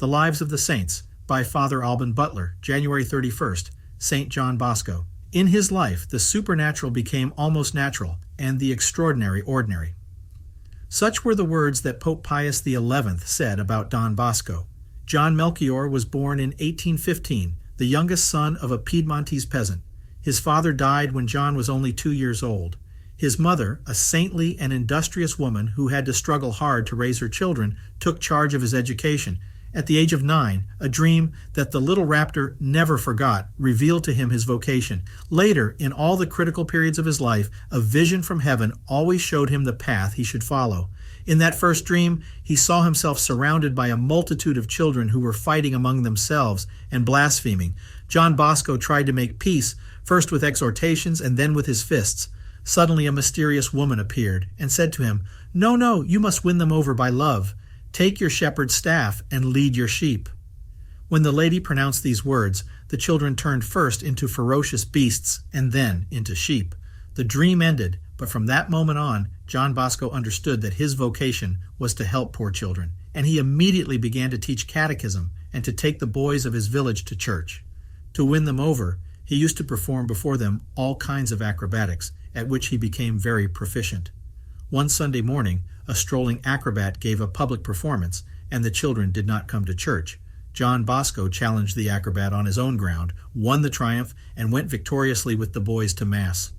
The Lives of the Saints, by Father Alban Butler, January 31st, St. John Bosco. In his life, the supernatural became almost natural, and the extraordinary ordinary. Such were the words that Pope Pius XI said about Don Bosco. John Melchior was born in 1815, the youngest son of a Piedmontese peasant. His father died when John was only 2 years old. His mother, a saintly and industrious woman who had to struggle hard to raise her children, took charge of his education. At the age of 9, a dream that the little raptor never forgot revealed to him his vocation. Later, in all the critical periods of his life, a vision from heaven always showed him the path he should follow. In that first dream, he saw himself surrounded by a multitude of children who were fighting among themselves and blaspheming. John Bosco tried to make peace, first with exhortations and then with his fists. Suddenly a mysterious woman appeared and said to him, "No, you must win them over by love. Take your shepherd's staff and lead your sheep." When the lady pronounced these words, the children turned first into ferocious beasts and then into sheep. The dream ended, but from that moment on, John Bosco understood that his vocation was to help poor children, and he immediately began to teach catechism and to take the boys of his village to church. To win them over, he used to perform before them all kinds of acrobatics, at which he became very proficient. One Sunday morning, a strolling acrobat gave a public performance, and the children did not come to church. John Bosco challenged the acrobat on his own ground, won the triumph, and went victoriously with the boys to Mass.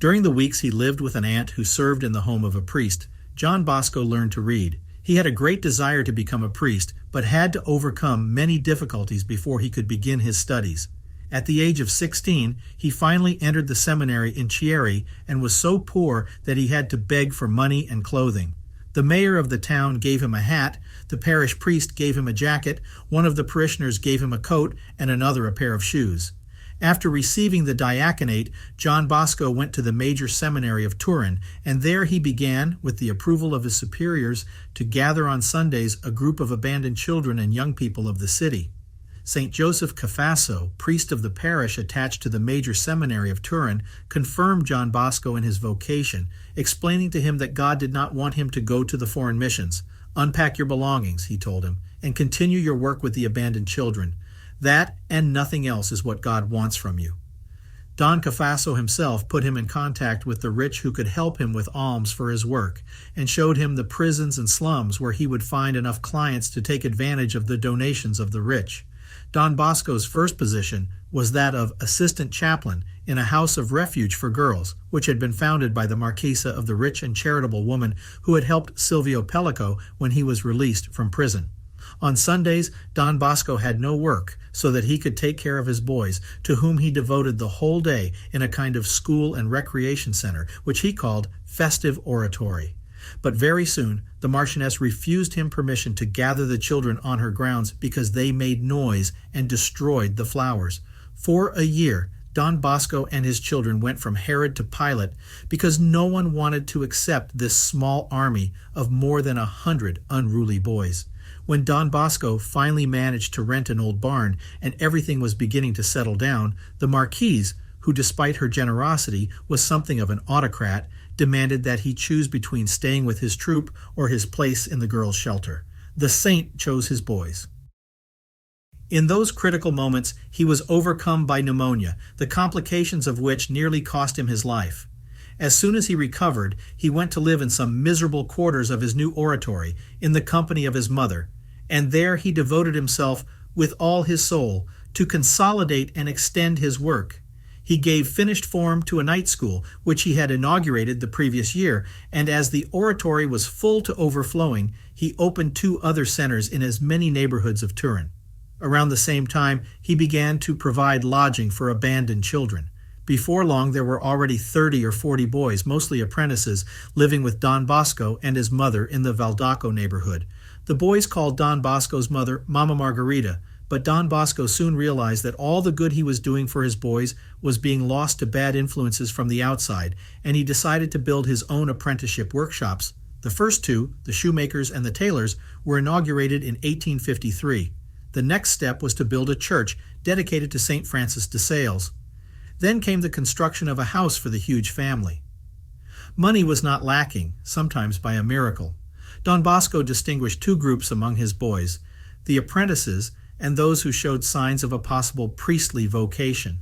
During the weeks he lived with an aunt who served in the home of a priest, John Bosco learned to read. He had a great desire to become a priest, but had to overcome many difficulties before he could begin his studies. At the age of 16, he finally entered the seminary in Chieri and was so poor that he had to beg for money and clothing. The mayor of the town gave him a hat, the parish priest gave him a jacket, one of the parishioners gave him a coat, and another a pair of shoes. After receiving the diaconate, John Bosco went to the major seminary of Turin, and there he began, with the approval of his superiors, to gather on Sundays a group of abandoned children and young people of the city. St. Joseph Cafasso, priest of the parish attached to the major seminary of Turin, confirmed John Bosco in his vocation, explaining to him that God did not want him to go to the foreign missions. "Unpack your belongings," he told him, "and continue your work with the abandoned children. That and nothing else is what God wants from you." Don Cafasso himself put him in contact with the rich who could help him with alms for his work, and showed him the prisons and slums where he would find enough clients to take advantage of the donations of the rich. Don Bosco's first position was that of assistant chaplain in a house of refuge for girls, which had been founded by the Marquesa of the rich and charitable woman who had helped Silvio Pellico when he was released from prison. On Sundays, Don Bosco had no work, so that he could take care of his boys, to whom he devoted the whole day in a kind of school and recreation center, which he called Festive Oratory. But very soon, the Marchioness refused him permission to gather the children on her grounds because they made noise and destroyed the flowers. For a year, Don Bosco and his children went from Herod to Pilate because no one wanted to accept this small army of more than 100 unruly boys. When Don Bosco finally managed to rent an old barn and everything was beginning to settle down, the Marquise, who despite her generosity was something of an autocrat, demanded that he choose between staying with his troop or his place in the girls' shelter. The saint chose his boys. In those critical moments, he was overcome by pneumonia, the complications of which nearly cost him his life. As soon as he recovered, he went to live in some miserable quarters of his new oratory, in the company of his mother, and there he devoted himself with all his soul to consolidate and extend his work. He gave finished form to a night school, which he had inaugurated the previous year, and as the oratory was full to overflowing, he opened 2 other centers in as many neighborhoods of Turin. Around the same time, he began to provide lodging for abandoned children. Before long, there were already 30 or 40 boys, mostly apprentices, living with Don Bosco and his mother in the Valdocco neighborhood. The boys called Don Bosco's mother Mama Margarita, but Don Bosco soon realized that all the good he was doing for his boys was being lost to bad influences from the outside, and he decided to build his own apprenticeship workshops. The first 2, the shoemakers and the tailors, were inaugurated in 1853. The next step was to build a church dedicated to St. Francis de Sales. Then came the construction of a house for the huge family. Money was not lacking, sometimes by a miracle. Don Bosco distinguished 2 groups among his boys. the apprentices, and those who showed signs of a possible priestly vocation.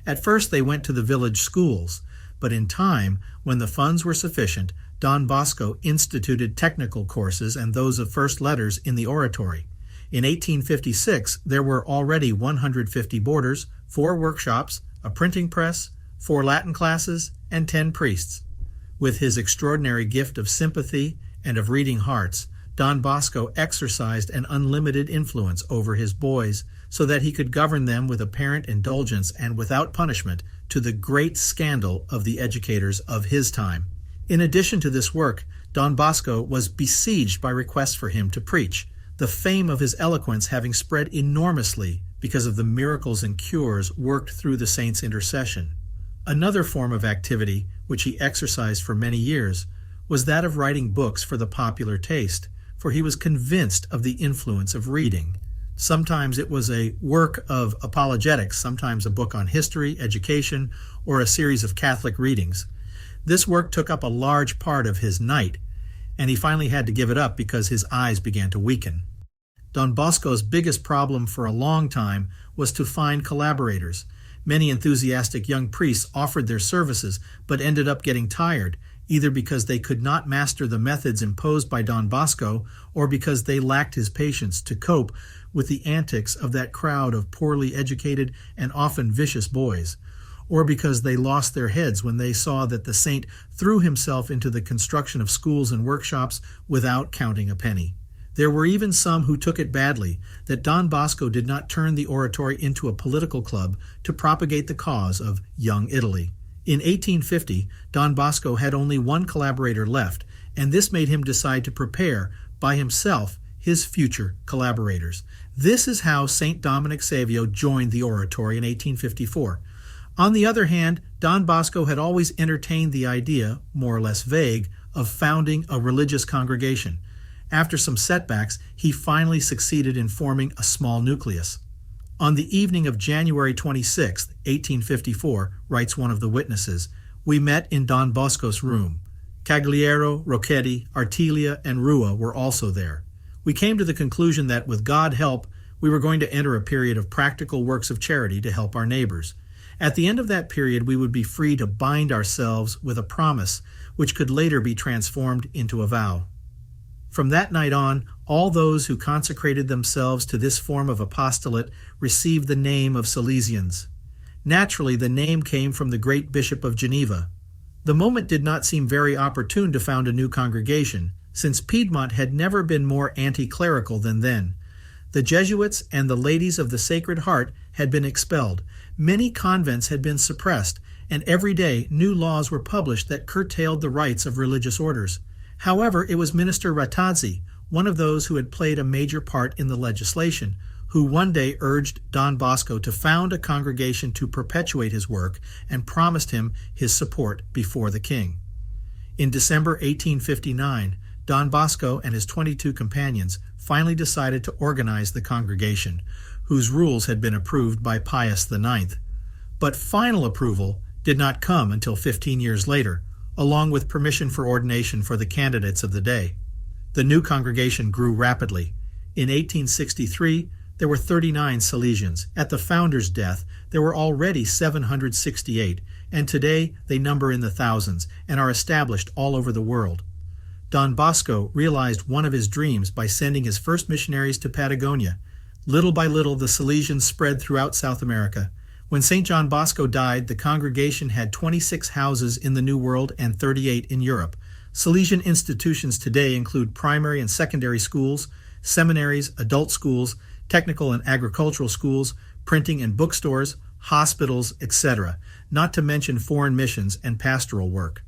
At first they went to the village schools, but in time, when the funds were sufficient, Don Bosco instituted technical courses and those of first letters in the Oratory. In 1856, there were already 150 boarders, 4 workshops, a printing press, 4 Latin classes, and 10 priests. With his extraordinary gift of sympathy and of reading hearts, Don Bosco exercised an unlimited influence over his boys so that he could govern them with apparent indulgence and without punishment, to the great scandal of the educators of his time. In addition to this work, Don Bosco was besieged by requests for him to preach, the fame of his eloquence having spread enormously because of the miracles and cures worked through the saints' intercession. Another form of activity, which he exercised for many years, was that of writing books for the popular taste, for he was convinced of the influence of reading. Sometimes it was a work of apologetics, sometimes a book on history, education, or a series of Catholic readings. This work took up a large part of his night, and he finally had to give it up because his eyes began to weaken. Don Bosco's biggest problem for a long time was to find collaborators. Many enthusiastic young priests offered their services, but ended up getting tired, either because they could not master the methods imposed by Don Bosco, or because they lacked his patience to cope with the antics of that crowd of poorly educated and often vicious boys, or because they lost their heads when they saw that the saint threw himself into the construction of schools and workshops without counting a penny. There were even some who took it badly that Don Bosco did not turn the Oratory into a political club to propagate the cause of young Italy. In 1850, Don Bosco had only one collaborator left, and this made him decide to prepare, by himself, his future collaborators. This is how St. Dominic Savio joined the Oratory in 1854. On the other hand, Don Bosco had always entertained the idea, more or less vague, of founding a religious congregation. After some setbacks, he finally succeeded in forming a small nucleus. On the evening of January 26, 1854, writes one of the witnesses, we met in Don Bosco's room. Cagliero, Rocchetti, Artiglia, and Rua were also there. We came to the conclusion that, with God's help, we were going to enter a period of practical works of charity to help our neighbors. At the end of that period, we would be free to bind ourselves with a promise, which could later be transformed into a vow. From that night on, all those who consecrated themselves to this form of apostolate received the name of Salesians. Naturally, the name came from the great Bishop of Geneva. The moment did not seem very opportune to found a new congregation, since Piedmont had never been more anti-clerical than then. The Jesuits and the Ladies of the Sacred Heart had been expelled. Many convents had been suppressed, and every day new laws were published that curtailed the rights of religious orders. However, it was Minister Ratazzi, one of those who had played a major part in the legislation, who one day urged Don Bosco to found a congregation to perpetuate his work and promised him his support before the king. In December 1859, Don Bosco and his 22 companions finally decided to organize the congregation, whose rules had been approved by Pius IX. But final approval did not come until 15 years later, along with permission for ordination for the candidates of the day. The new congregation grew rapidly. In 1863, there were 39 Salesians. At the founder's death, there were already 768, and today they number in the thousands and are established all over the world. Don Bosco realized one of his dreams by sending his first missionaries to Patagonia. Little by little, the Salesians spread throughout South America. When St. John Bosco died, the congregation had 26 houses in the New World and 38 in Europe. Salesian institutions today include primary and secondary schools, seminaries, adult schools, technical and agricultural schools, printing and bookstores, hospitals, etc., not to mention foreign missions and pastoral work.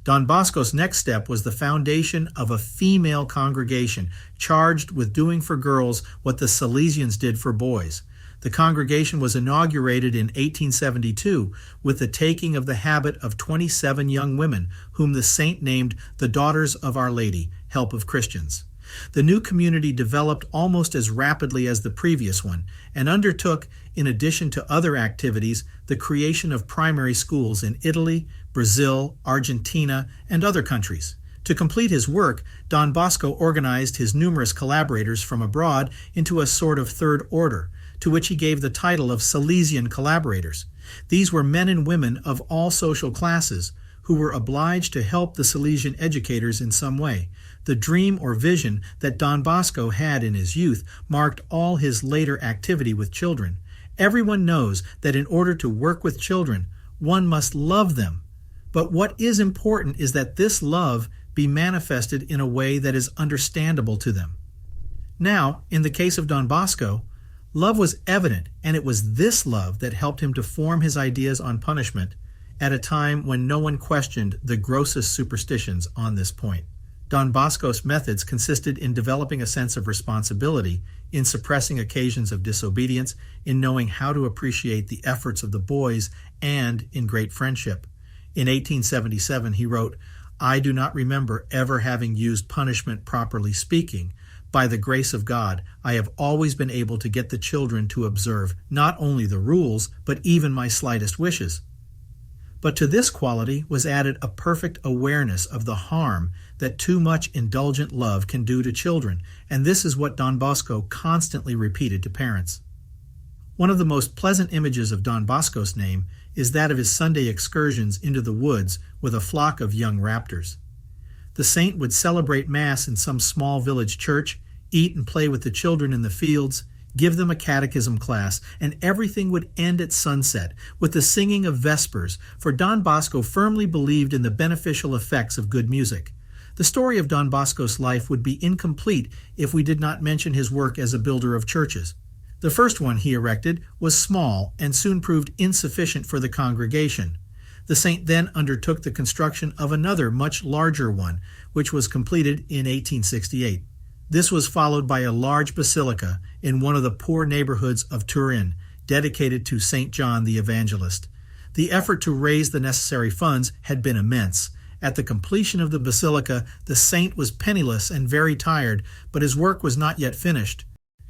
Don Bosco's next step was the foundation of a female congregation charged with doing for girls what the Salesians did for boys. The congregation was inaugurated in 1872 with the taking of the habit of 27 young women, whom the saint named the Daughters of Our Lady, Help of Christians. The new community developed almost as rapidly as the previous one and undertook, in addition to other activities, the creation of primary schools in Italy, Brazil, Argentina, and other countries. To complete his work, Don Bosco organized his numerous collaborators from abroad into a sort of third order, to which he gave the title of Salesian Collaborators. These were men and women of all social classes who were obliged to help the Salesian educators in some way. The dream or vision that Don Bosco had in his youth marked all his later activity with children. Everyone knows that in order to work with children, one must love them. But what is important is that this love be manifested in a way that is understandable to them. Now, in the case of Don Bosco, love was evident, and it was this love that helped him to form his ideas on punishment at a time when no one questioned the grossest superstitions on this point. Don Bosco's methods consisted in developing a sense of responsibility, in suppressing occasions of disobedience, in knowing how to appreciate the efforts of the boys, and in great friendship. In 1877 he wrote, "I do not remember ever having used punishment properly speaking. By the grace of God, I have always been able to get the children to observe not only the rules, but even my slightest wishes." But to this quality was added a perfect awareness of the harm that too much indulgent love can do to children, and this is what Don Bosco constantly repeated to parents. One of the most pleasant images of Don Bosco's name is that of his Sunday excursions into the woods with a flock of young raptors. The saint would celebrate Mass in some small village church, eat and play with the children in the fields, give them a catechism class, and everything would end at sunset with the singing of Vespers, for Don Bosco firmly believed in the beneficial effects of good music. The story of Don Bosco's life would be incomplete if we did not mention his work as a builder of churches. The first one he erected was small and soon proved insufficient for the congregation. The saint then undertook the construction of another much larger one, which was completed in 1868. This was followed by a large basilica in one of the poor neighborhoods of Turin, dedicated to St. John the Evangelist. The effort to raise the necessary funds had been immense. At the completion of the basilica, the saint was penniless and very tired, but his work was not yet finished.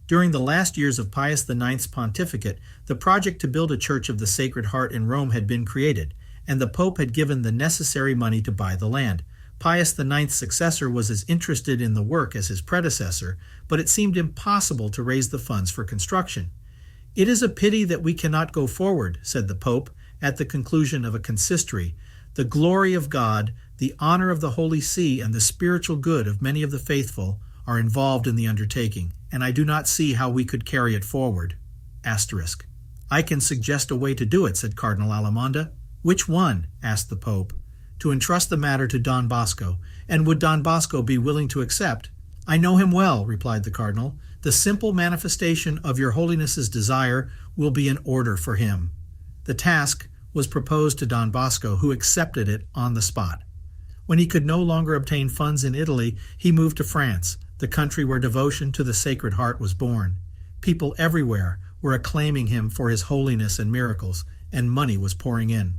During the last years of Pius IX's pontificate, the project to build a church of the Sacred Heart in Rome had been created, and the Pope had given the necessary money to buy the land. Pius IX's successor was as interested in the work as his predecessor, but it seemed impossible to raise the funds for construction. "It is a pity that we cannot go forward," said the Pope at the conclusion of a consistory. "The glory of God, the honor of the Holy See, and the spiritual good of many of the faithful are involved in the undertaking, and I do not see how we could carry it forward." Asterisk. "I can suggest a way to do it," said Cardinal Alamonda. "Which one?" asked the Pope. "To entrust the matter to Don Bosco. And would Don Bosco be willing to accept?" "I know him well," replied the Cardinal. "The simple manifestation of your Holiness's desire will be an order for him." The task was proposed to Don Bosco, who accepted it on the spot. When he could no longer obtain funds in Italy, he moved to France, the country where devotion to the Sacred Heart was born. People everywhere were acclaiming him for his holiness and miracles, and money was pouring in.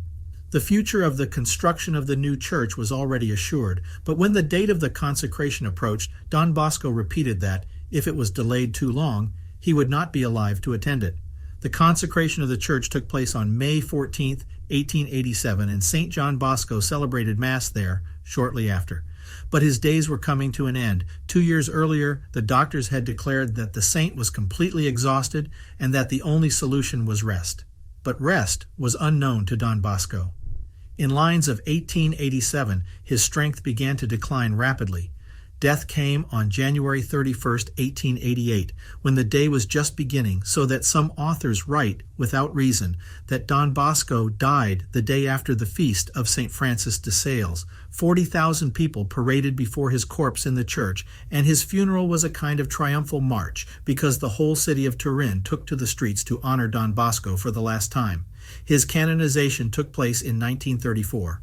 The future of the construction of the new church was already assured, but when the date of the consecration approached, Don Bosco repeated that, if it was delayed too long, he would not be alive to attend it. The consecration of the church took place on May 14, 1887, and St. John Bosco celebrated Mass there shortly after. But his days were coming to an end. 2 years earlier, the doctors had declared that the saint was completely exhausted and that the only solution was rest. But rest was unknown to Don Bosco. In lines of 1887, his strength began to decline rapidly. Death came on January 31, 1888, when the day was just beginning, so that some authors write, without reason, that Don Bosco died the day after the feast of St. Francis de Sales. 40,000 people paraded before his corpse in the church, and his funeral was a kind of triumphal march, because the whole city of Turin took to the streets to honor Don Bosco for the last time. His canonization took place in 1934.